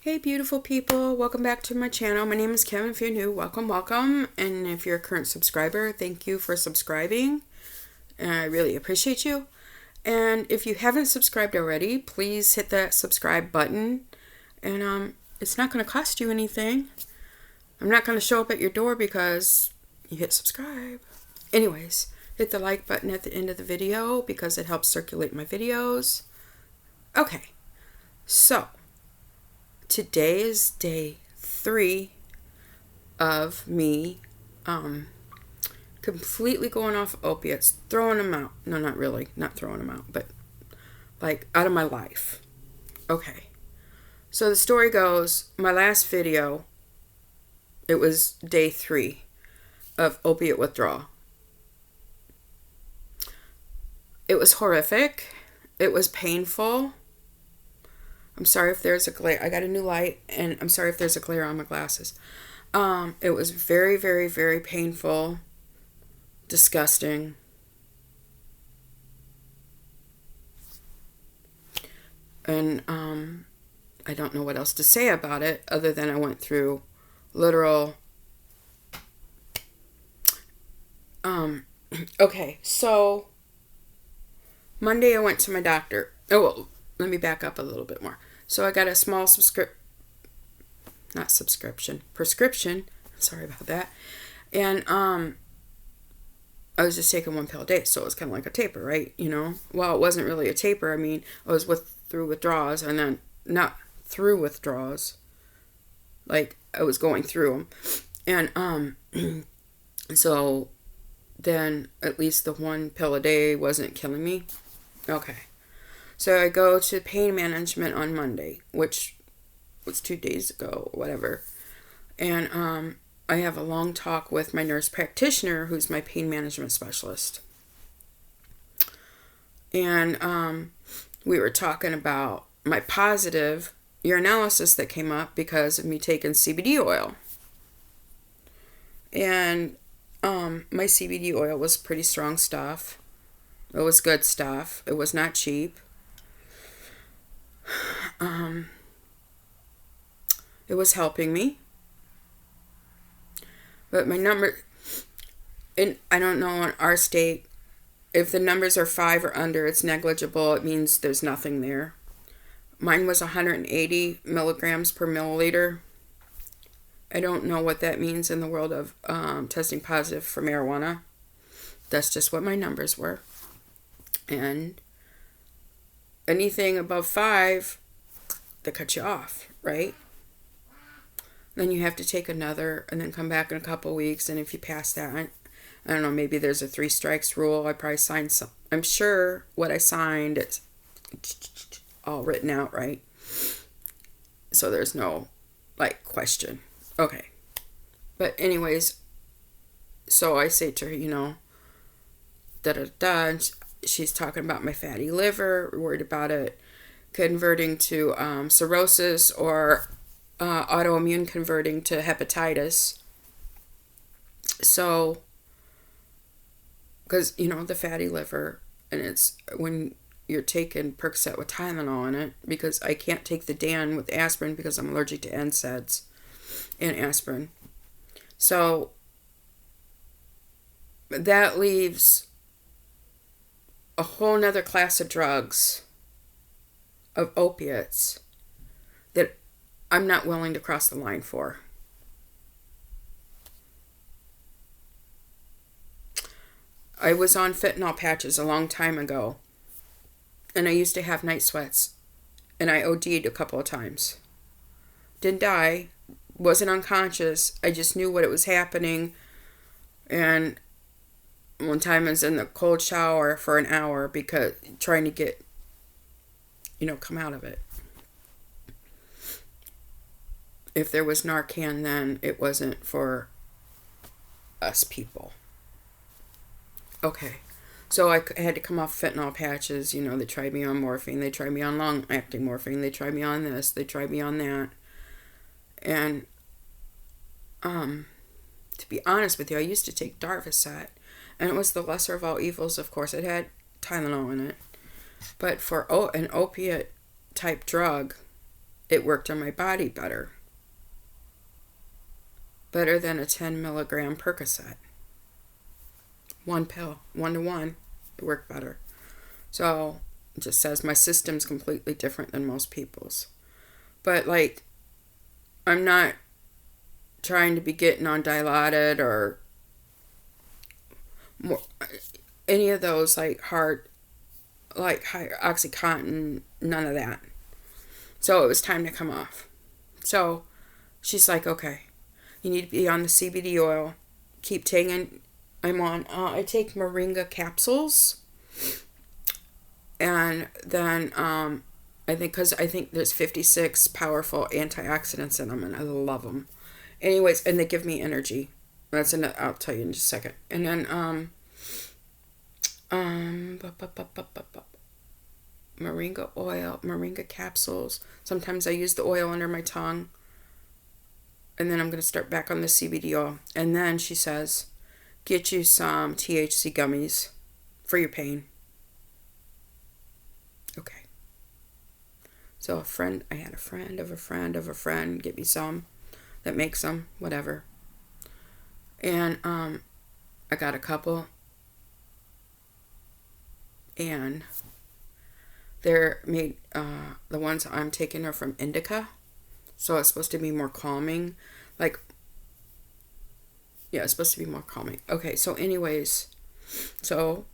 Hey beautiful people, welcome back to my channel. My name is Kim. If you're new, welcome. And if you're a current subscriber, thank you for subscribing. I really appreciate you. And if you haven't subscribed already, please hit that subscribe button. And it's not going to cost you anything. I'm not going to show up at your door because you hit subscribe. Anyways, hit the like button at the end of the video because it helps circulate my videos. Okay, so today is day 3 of me completely going off opiates, throwing them out. No, not really, not throwing them out, but like out of my life. Okay, so the story goes, my last video, it was day 3 of opiate withdrawal. It was horrific. It was painful. I'm sorry if there's a glare. I got a new light, and I'm sorry if there's a glare on my glasses. It was very, very, very painful, disgusting. And I don't know what else to say about it other than I went through literal. Okay, so Monday I went to my doctor. Oh, well, let me back up a little bit more. So I got a small prescription. Sorry about that. And I was just taking one pill a day, so it was kind of like a taper, right? You know, well, it wasn't really a taper. I mean, I was through withdrawals, and then not through withdrawals, like I was going through them, and so then at least the one pill a day wasn't killing me. Okay. So I go to pain management on Monday, which was 2 days ago or whatever. And I have a long talk with my nurse practitioner, who's my pain management specialist. And we were talking about my positive urinalysis that came up because of me taking CBD oil. And my CBD oil was pretty strong stuff. It was good stuff. It was not cheap. It was helping me, but my number, and I don't know in our state, if the numbers are 5 or under, it's negligible. It means there's nothing there. Mine was 180 milligrams per milliliter. I don't know what that means in the world of testing positive for marijuana. That's just what my numbers were. And anything above 5, they cut you off, right? Then you have to take another and then come back in a couple weeks. And if you pass that, I don't know, maybe there's a 3 strikes rule. I probably signed some. I'm sure what I signed, it's all written out, right? So there's no, like, question. Okay. But anyways, so I say to her, you know, and she's talking about my fatty liver, worried about it converting to cirrhosis or autoimmune converting to hepatitis. So, because, you know, the fatty liver, and it's when you're taking Percocet with Tylenol in it, because I can't take the Dan with aspirin because I'm allergic to NSAIDs and aspirin. So, that leaves a whole nother class of drugs, of opiates, that I'm not willing to cross the line for. I was on fentanyl patches a long time ago, and I used to have night sweats, and I OD'd a couple of times. Didn't die, wasn't unconscious, I just knew what was happening. And one time I was in the cold shower for an hour because trying to get, you know, come out of it. If there was Narcan then, it wasn't for us people. Okay. So I had to come off fentanyl patches. You know, they tried me on morphine. They tried me on long-acting morphine. They tried me on this. They tried me on that. And to be honest with you, I used to take Darvocet. And it was the lesser of all evils, of course. It had Tylenol in it. But for an opiate type drug, it worked on my body better. Better than a 10 milligram Percocet. One pill, 1-to-1, it worked better. So it just says my system's completely different than most people's. But like, I'm not trying to be getting on Dilaudid or more, any of those like hard, like high Oxycontin, none of that. So it was time to come off. So she's like, okay, you need to be on the CBD oil. Keep taking. I take Moringa capsules. And then I think there's 56 powerful antioxidants in them, and I love them. Anyways, and they give me energy. I'll tell you in just a second. And then Moringa oil, Moringa capsules. Sometimes I use the oil under my tongue. And then I'm going to start back on the CBD oil. And then she says, get you some THC gummies for your pain. Okay. So I had a friend of a friend of a friend get me some that makes them, whatever. And I got a couple. And they're made, the ones I'm taking are from indica. So it's supposed to be more calming. It's supposed to be more calming. Okay, so anyways, the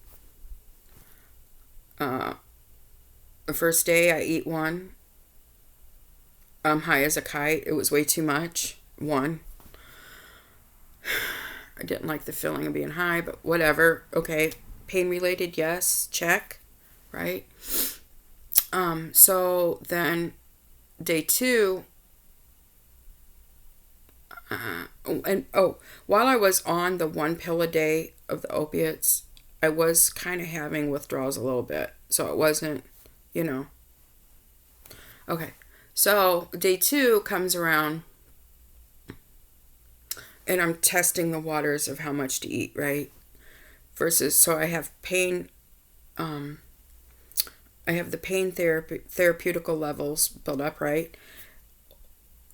first day I eat one. I'm high as a kite. It was way too much. One. I didn't like the feeling of being high, but whatever. Okay, pain related, yes, check, right? So then day 2, while I was on the 1 pill a day of the opiates, I was kind of having withdrawals a little bit. So it wasn't, Okay. So day 2 comes around and I'm testing the waters of how much to eat, right? So I have pain, I have the pain therapeutical levels build up, right?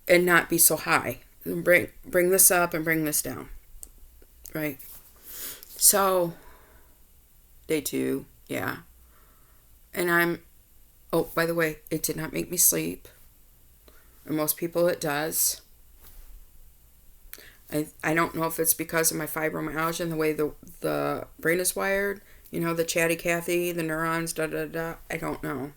And not be so high. Bring this up and bring this down, right? So day 2, yeah. And by the way, it did not make me sleep. And most people it does. I don't know if it's because of my fibromyalgia and the way the brain is wired. The chatty Cathy, the neurons, da-da-da. I don't know.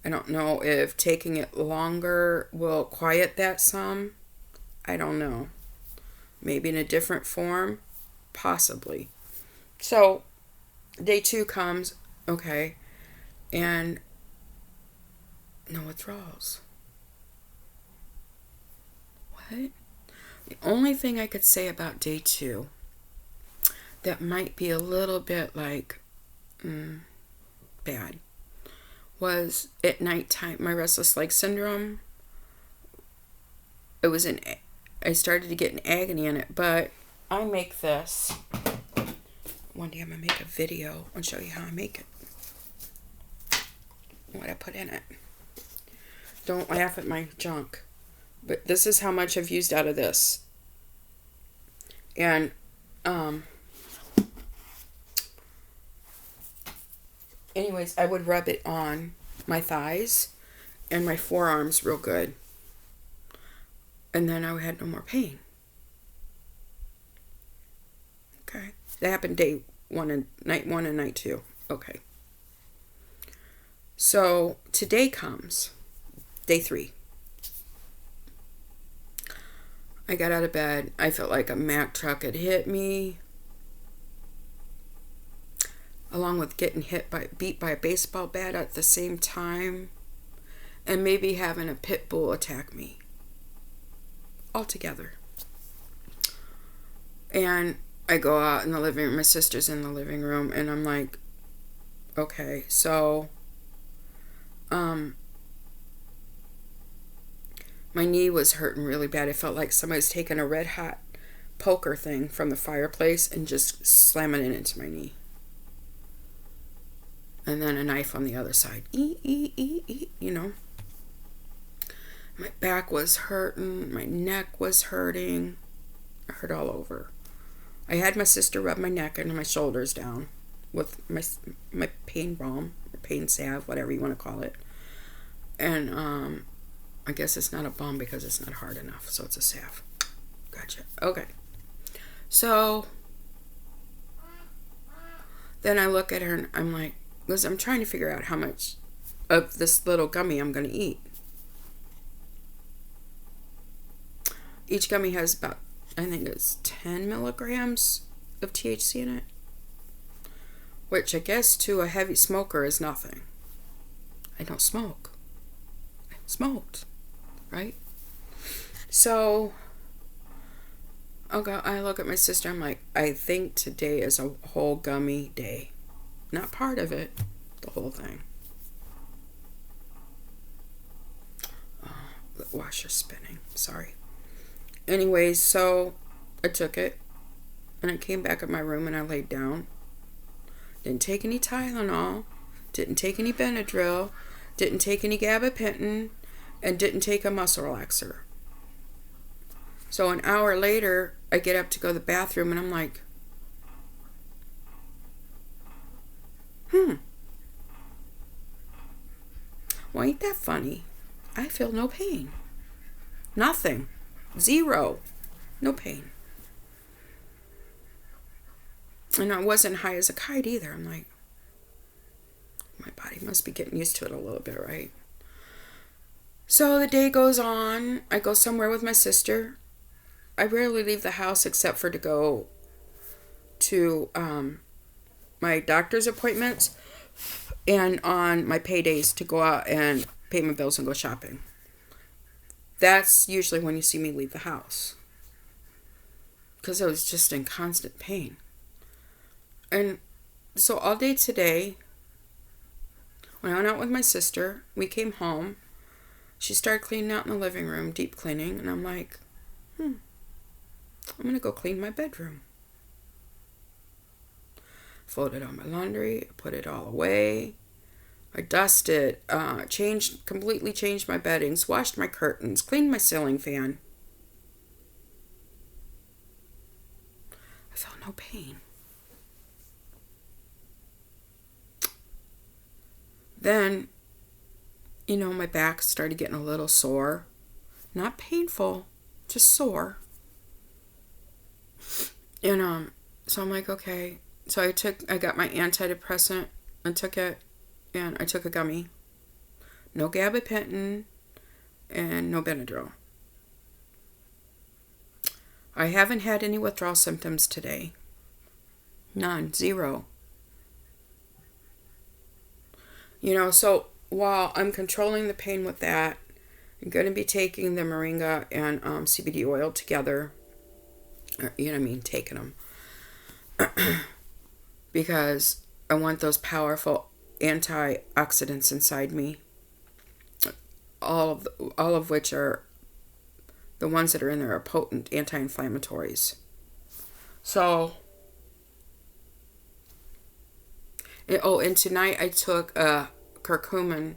I don't know if taking it longer will quiet that some. I don't know. Maybe in a different form. Possibly. So, day 2 comes. Okay. And no withdrawals. What? The only thing I could say about day 2 that might be a little bit bad was at nighttime, my restless leg syndrome. I started to get an agony in it, but I make this. One day I'm going to make a video and show you how I make it. What I put in it. Don't laugh at my junk. But this is how much I've used out of this. And, anyways, I would rub it on my thighs and my forearms real good. And then I had no more pain. Okay. That happened night 1 and night 2. Okay. So today comes day 3. I got out of bed. I felt like a Mack truck had hit me. Along with getting beat by a baseball bat at the same time. And maybe having a pit bull attack me. All together. And I go out in the living room. My sister's in the living room. And I'm like, okay, so my knee was hurting really bad. It felt like somebody's taking a red hot poker thing from the fireplace and just slamming it into my knee. And then a knife on the other side. My back was hurting. My neck was hurting. I hurt all over. I had my sister rub my neck and my shoulders down with my pain balm, or pain salve, whatever you want to call it. And I guess it's not a balm because it's not hard enough, so it's a salve. Gotcha. Okay. So then I look at her and I'm like, listen, I'm trying to figure out how much of this little gummy I'm going to eat. Each gummy has about, I think it's 10 milligrams of THC in it, which I guess to a heavy smoker is nothing. I don't smoke. I haven't smoked, right? So I look at my sister. I'm like, I think today is a whole gummy day. Not part of it, the whole thing. The washer's spinning. Sorry. Anyways, so I took it and I came back in my room and I laid down. Didn't take any Tylenol. Didn't take any Benadryl. Didn't take any gabapentin. And didn't take a muscle relaxer. So an hour later, I get up to go to the bathroom and I'm like, well, ain't that funny? I feel no pain. Nothing. Zero. No pain. And I wasn't high as a kite either. I'm like, my body must be getting used to it a little bit, right? So the day goes on. I go somewhere with my sister. I rarely leave the house except for to go to my doctor's appointments and on my paydays to go out and pay my bills and go shopping. That's usually when you see me leave the house, because I was just in constant pain. And so all day today, when I went out with my sister, we came home. She started cleaning out in the living room, deep cleaning, and I'm like, I'm going to go clean my bedroom. Folded all my laundry, put it all away. I dusted, completely changed my beddings, washed my curtains, cleaned my ceiling fan. I felt no pain. Then, my back started getting a little sore. Not painful, just sore. And so I'm like, okay. So I got my antidepressant and took it, and I took a gummy. No gabapentin and no Benadryl. I haven't had any withdrawal symptoms today. None. Zero. So while I'm controlling the pain with that, I'm going to be taking the Moringa and CBD oil together. Taking them. Because I want those powerful antioxidants inside me. All of which are, the ones that are in there are potent anti-inflammatories. So, and tonight I took a curcumin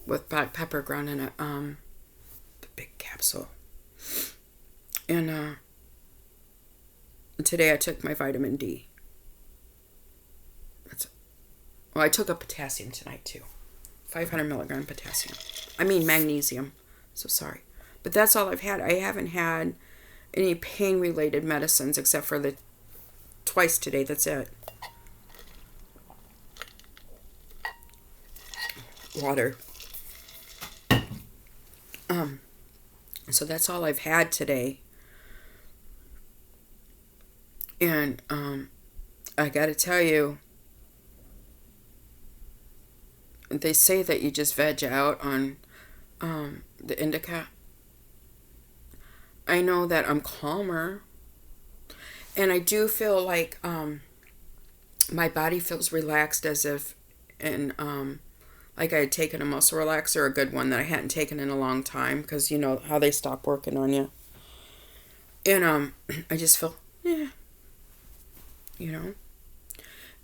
with black pepper ground in it, the big capsule. And today I took my vitamin D. I took a potassium tonight too. 500 milligram potassium. Magnesium. So sorry. But that's all I've had. I haven't had any pain-related medicines except for the twice today. That's it. Water. So that's all I've had today. And I gotta tell you, they say that you just veg out on the indica. I know that I'm calmer. And I do feel like my body feels relaxed, as if like I had taken a muscle relaxer, a good one that I hadn't taken in a long time, because you know how they stop working on you. And I just feel, And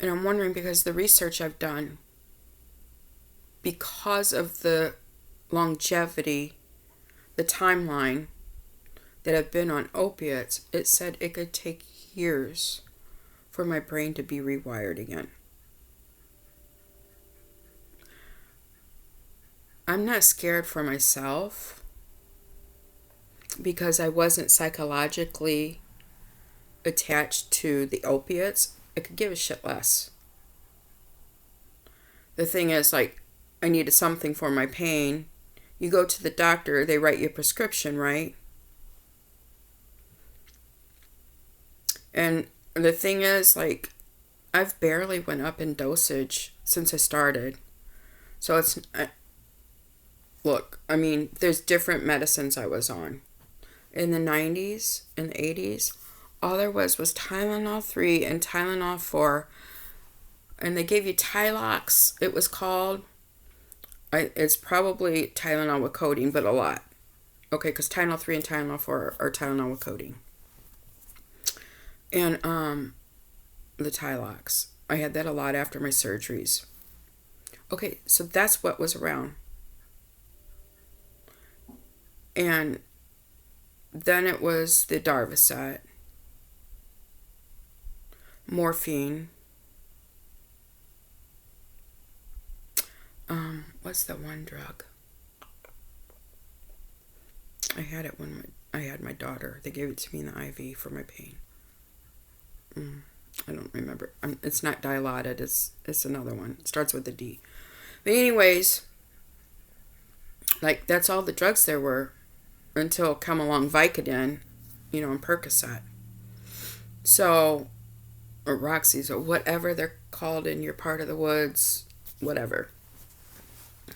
I'm wondering, because the research I've done, because of the longevity the timeline that I've been on opiates, it said it could take years for my brain to be rewired again. I'm not scared for myself because I wasn't psychologically attached to the opiates. I could give a shit less. The thing is, like, I needed something for my pain. You go to the doctor, they write you a prescription, right? And the thing is, like, I've barely went up in dosage since I started. So it's, look, I mean, there's different medicines I was on. In the 90s and 80s, all there was Tylenol 3 and Tylenol 4. And they gave you Tylox, it was called. It's probably Tylenol with codeine, but a lot. Okay, because Tylenol 3 and Tylenol 4 are Tylenol with codeine. And the Tylox. I had that a lot after my surgeries. Okay, so that's what was around. And then it was the Darvocet, morphine. What's the one drug? I had it when I had my daughter. They gave it to me in the IV for my pain. I don't remember. It's not Dilaudid. It's another one. It starts with a D. But anyways, like, that's all the drugs there were until come along Vicodin, and Percocet. So, or Roxy's, or whatever they're called in your part of the woods, whatever.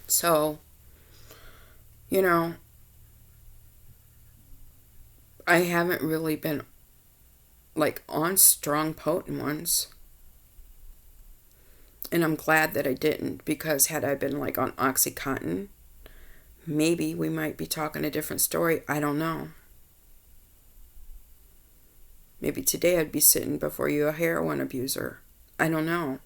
So, I haven't really been, like, on strong, potent ones. And I'm glad that I didn't, because had I been, like, on OxyContin, maybe we might be talking a different story. I don't know. Maybe today I'd be sitting before you a heroin abuser. I don't know.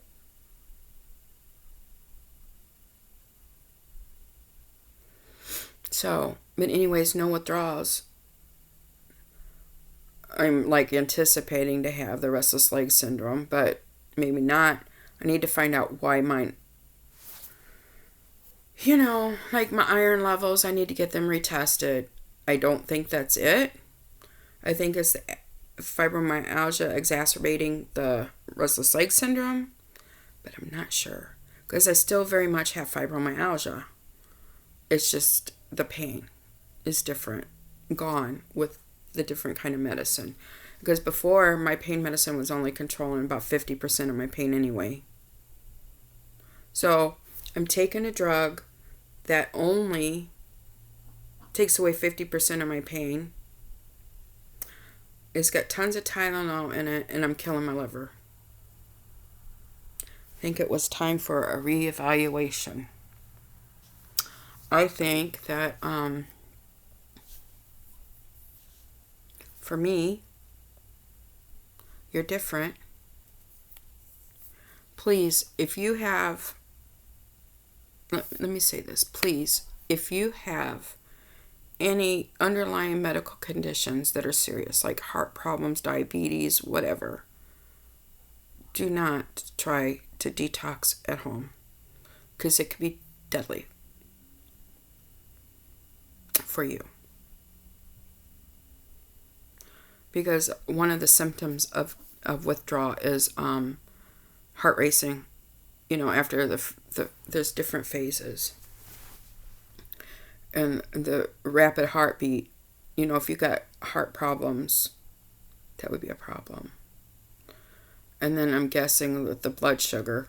So, but anyways, no withdrawals. I'm, like, anticipating to have the restless leg syndrome, but maybe not. I need to find out why mine, like my iron levels, I need to get them retested. I don't think that's it. I think it's the fibromyalgia exacerbating the restless leg syndrome, but I'm not sure, because I still very much have fibromyalgia. It's just the pain is different, gone with the different kind of medicine. Because before, my pain medicine was only controlling about 50% of my pain anyway. So I'm taking a drug that only takes away 50% of my pain. It's got tons of Tylenol in it, and I'm killing my liver. I think it was time for a reevaluation. I think that for me, you're different. Please, if you have, let me say this, please, if you have any underlying medical conditions that are serious, like heart problems, diabetes, whatever, do not try to detox at home, because it could be deadly for you. Because one of the symptoms of withdrawal is heart racing. After there's different phases. And the rapid heartbeat, if you got heart problems, that would be a problem. And then I'm guessing with the blood sugar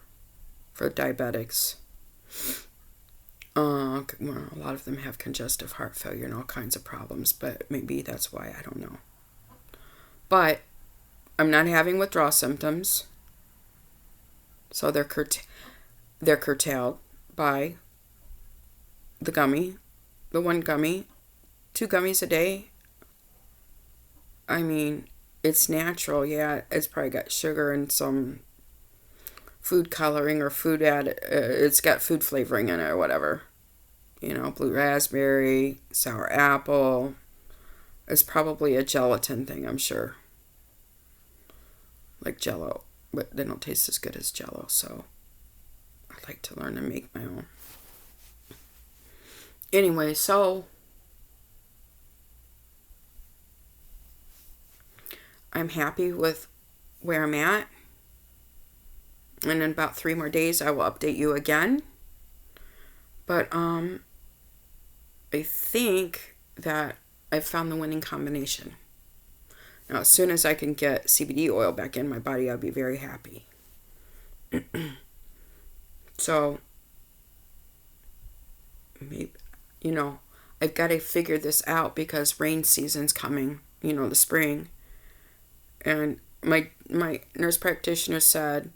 for diabetics. Well, a lot of them have congestive heart failure and all kinds of problems, but maybe that's why, I don't know. But I'm not having withdrawal symptoms, so they're curtailed by the one gummy, 2 gummies a day. I mean, it's natural. Yeah, it's probably got sugar and some food coloring or food it's got food flavoring in it or whatever. blue raspberry, sour apple. It's probably a gelatin thing, I'm sure. Like Jello, but they don't taste as good as Jello, so I'd like to learn to make my own. Anyway, so I'm happy with where I'm at. And in about 3 more days, I will update you again. But I think that I've found the winning combination. Now, as soon as I can get CBD oil back in my body, I'll be very happy. So, maybe, I've got to figure this out because rain season's coming, the spring. And my nurse practitioner said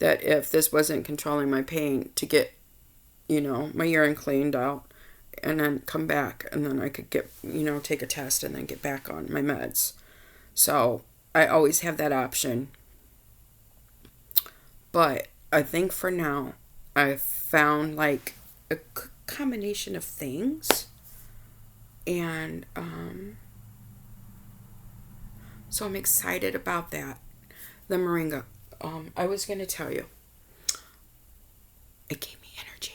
that if this wasn't controlling my pain, to get, my urine cleaned out and then come back, and then I could get, take a test and then get back on my meds. So I always have that option. But I think for now, I've found like a combination of things. And so I'm excited about that. The Moringa. I was going to tell you. It gave me energy.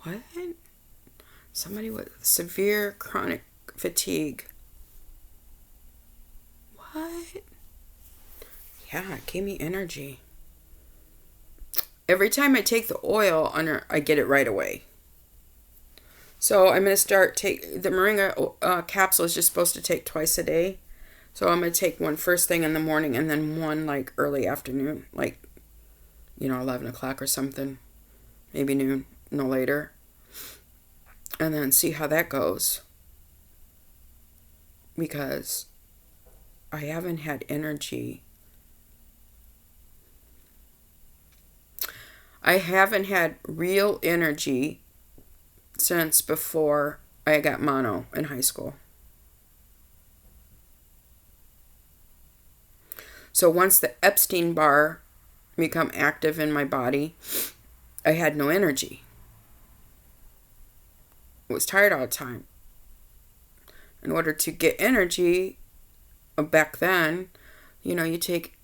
What? Somebody with severe chronic fatigue. What? Yeah, it gave me energy. Every time I take the oil, I get it right away. So I'm going to start the Moringa capsule is just supposed to take twice a day. So I'm going to take one first thing in the morning and then one like early afternoon, like, 11 o'clock or something, maybe noon, no later. And then see how that goes. Because I haven't had energy. I haven't had real energy since before I got mono in high school. So once the Epstein-Barr become active in my body, I had no energy. I was tired all the time. In order to get energy, back then, you take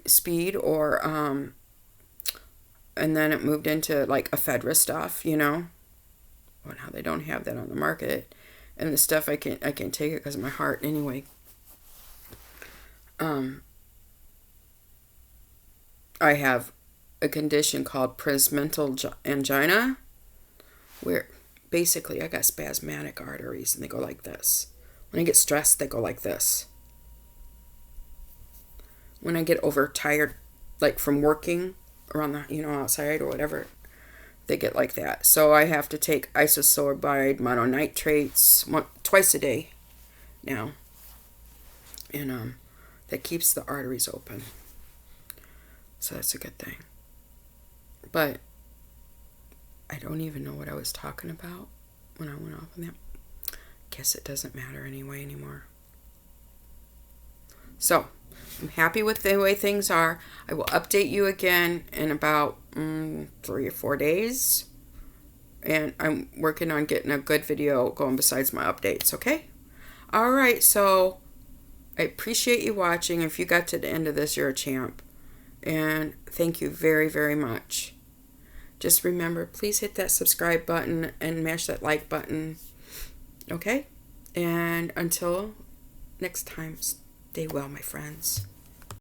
speed or, and then it moved into like ephedra stuff, Well, now they don't have that on the market. And the stuff I can't take it because of my heart anyway. I have a condition called presmental angina, where basically I got spasmodic arteries and they go like this. When I get stressed, they go like this. When I get overtired, like from working around the, outside or whatever, they get like that. So I have to take isosorbide mononitrates twice a day now. And that keeps the arteries open. So that's a good thing. But I don't even know what I was talking about when I went off on that. Guess it doesn't matter anymore. So, I'm happy with the way things are. I will update you again in about 3 or 4 days. And I'm working on getting a good video going besides my updates, okay? Alright, so I appreciate you watching. If you got to the end of this, you're a champ. And thank you very, very much. Just remember, please hit that subscribe button and mash that like button. Okay? And until next time, stay well, my friends.